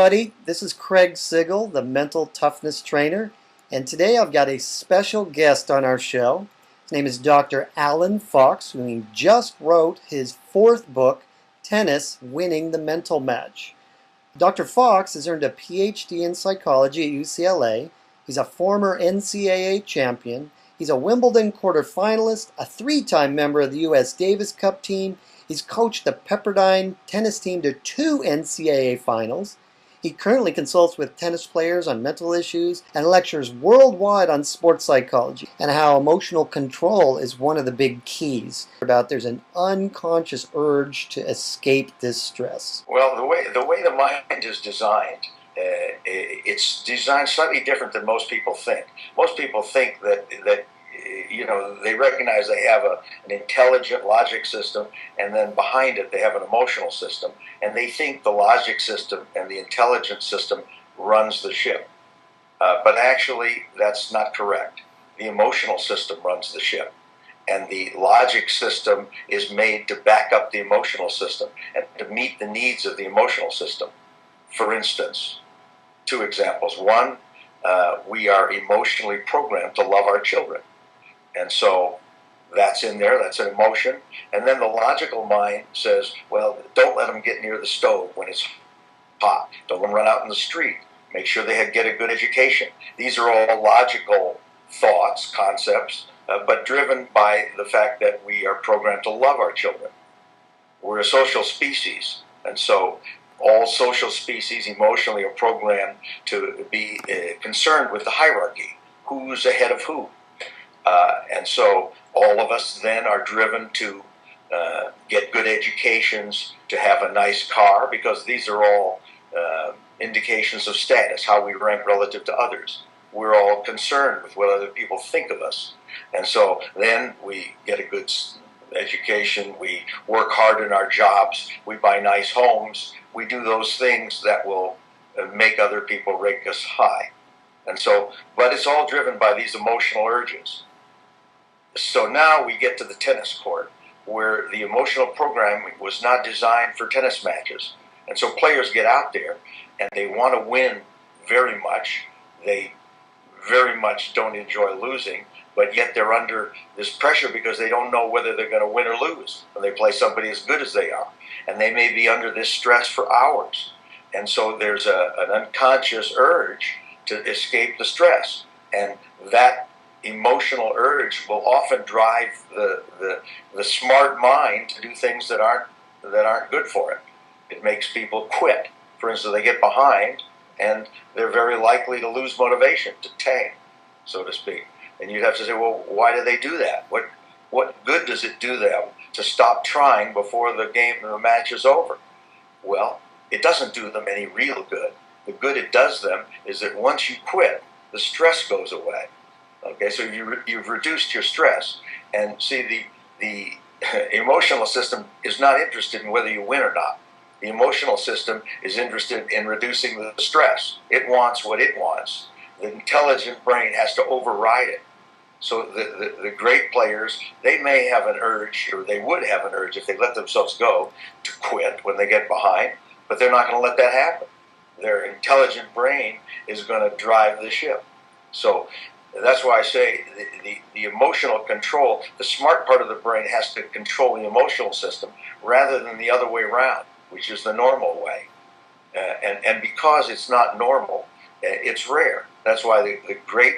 Buddy, this is Craig Sigel, the mental toughness trainer, and today I've got a special guest on our show. His name is Dr. Alan Fox, who just wrote his fourth book, Tennis: Winning the Mental Match. Dr. Fox has earned a PhD in psychology at UCLA. He's a former NCAA champion. He's a Wimbledon quarterfinalist, a three-time member of the U.S. Davis Cup team. He's coached the Pepperdine tennis team to 2 NCAA finals. He currently consults with tennis players on mental issues and lectures worldwide on sports psychology and how emotional control is one of the big keys. There's an unconscious urge to escape this stress. Well, the way the mind is designed, it's designed slightly different than most people think. Most people think that they recognize they have an intelligent logic system, and then behind it they have an emotional system, and they think the logic system and the intelligence system runs the ship. But actually, that's not correct. The emotional system runs the ship, and the logic system is made to back up the emotional system and to meet the needs of the emotional system. For instance, 2 examples. One, we are emotionally programmed to love our children. And so that's in there, that's an emotion. And then the logical mind says, well, don't let them get near the stove when it's hot. Don't let them run out in the street. Make sure they get a good education. These are all logical thoughts, concepts, but driven by the fact that we are programmed to love our children. We're a social species, and so all social species emotionally are programmed to be concerned with the hierarchy. Who's ahead of who? And so all of us then are driven to get good educations, to have a nice car, because these are all indications of status, how we rank relative to others. We're all concerned with what other people think of us. And so then we get a good education, we work hard in our jobs, we buy nice homes, we do those things that will make other people rank us high. And so, but it's all driven by these emotional urges. So now we get to the tennis court, where the emotional programming was not designed for tennis matches. And so players get out there and they want to win very much. They very much don't enjoy losing, but yet they're under this pressure because they don't know whether they're going to win or lose when they play somebody as good as they are. And they may be under this stress for hours. And so there's an unconscious urge to escape the stress. And that emotional urge will often drive the smart mind to do things that aren't good for it. It makes people quit. For instance, they get behind and they're very likely to lose motivation, to tank, so to speak. And you'd have to say, well, why do they do that? What good does it do them to stop trying before the match is over? Well, it doesn't do them any real good. The good it does them is that once you quit, the stress goes away. Okay, so you've reduced your stress. And see, the emotional system is not interested in whether you win or not. The emotional system is interested in reducing the stress. It wants what it wants. The intelligent brain has to override it. So the great players, they may have an urge, or they would have an urge if they let themselves go, to quit when they get behind, but they're not going to let that happen. Their intelligent brain is going to drive the ship. So that's why I say the emotional control, the smart part of the brain has to control the emotional system rather than the other way around, which is the normal way. And because it's not normal, it's rare. That's why the great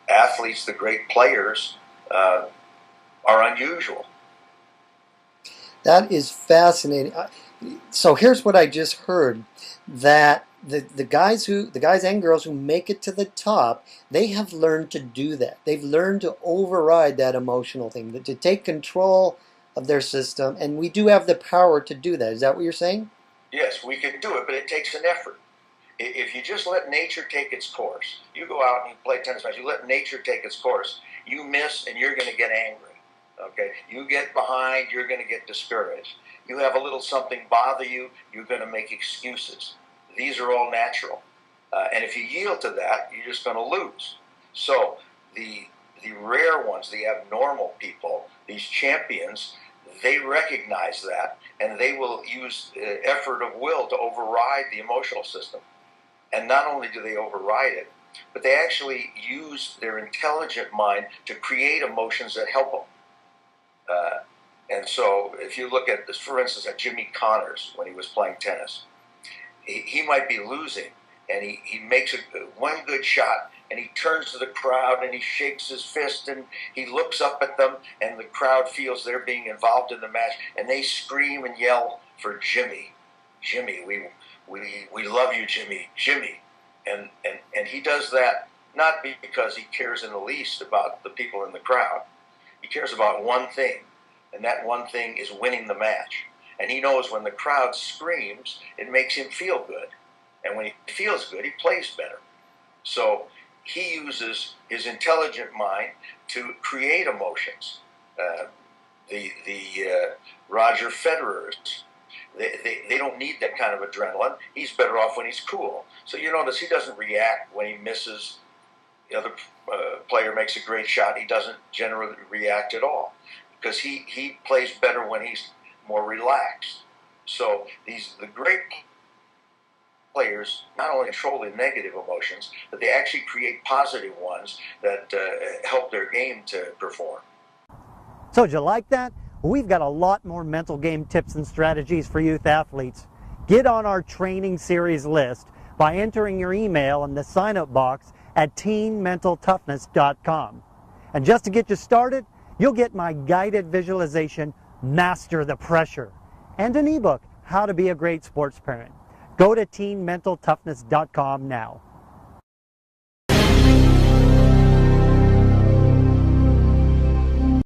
athletes, the great players, are unusual. That is fascinating. So here's what I just heard, that the guys and girls who make it to the top, they have learned to do that. They've learned to override that emotional thing, to take control of their system, and we do have the power to do that. Is that what you're saying? Yes, we can do it, but it takes an effort. If you just let nature take its course, you go out and you play tennis match, you let nature take its course, you miss and you're going to get angry. Okay, you get behind, you're going to get discouraged. You have a little something bother you, you're going to make excuses. These are all natural. And if you yield to that, you're just going to lose. So the rare ones, the abnormal people, these champions, they recognize that, and they will use effort of will to override the emotional system. And not only do they override it, but they actually use their intelligent mind to create emotions that help them. And so if you look at this, for instance, at Jimmy Connors when he was playing tennis, he might be losing, and he makes one good shot, and he turns to the crowd and he shakes his fist and he looks up at them, and the crowd feels they're being involved in the match, and they scream and yell for Jimmy. Jimmy, we love you, Jimmy, Jimmy. And he does that not because he cares in the least about the people in the crowd. He cares about one thing, and that one thing is winning the match. And he knows when the crowd screams, it makes him feel good. And when he feels good, he plays better. So he uses his intelligent mind to create emotions. The Roger Federers, they don't need that kind of adrenaline. He's better off when he's cool. So you notice he doesn't react when he misses. The other player makes a great shot. He doesn't generally react at all because he plays better when he's more relaxed. So the great players not only control the negative emotions, but they actually create positive ones that help their game to perform. So did you like that? We've got a lot more mental game tips and strategies for youth athletes. Get on our training series list by entering your email in the sign-up box at teenmentaltoughness.com. And just to get you started, you'll get my guided visualization, Master the Pressure, and an ebook, How to Be a Great Sports Parent. Go to teenmentaltoughness.com now.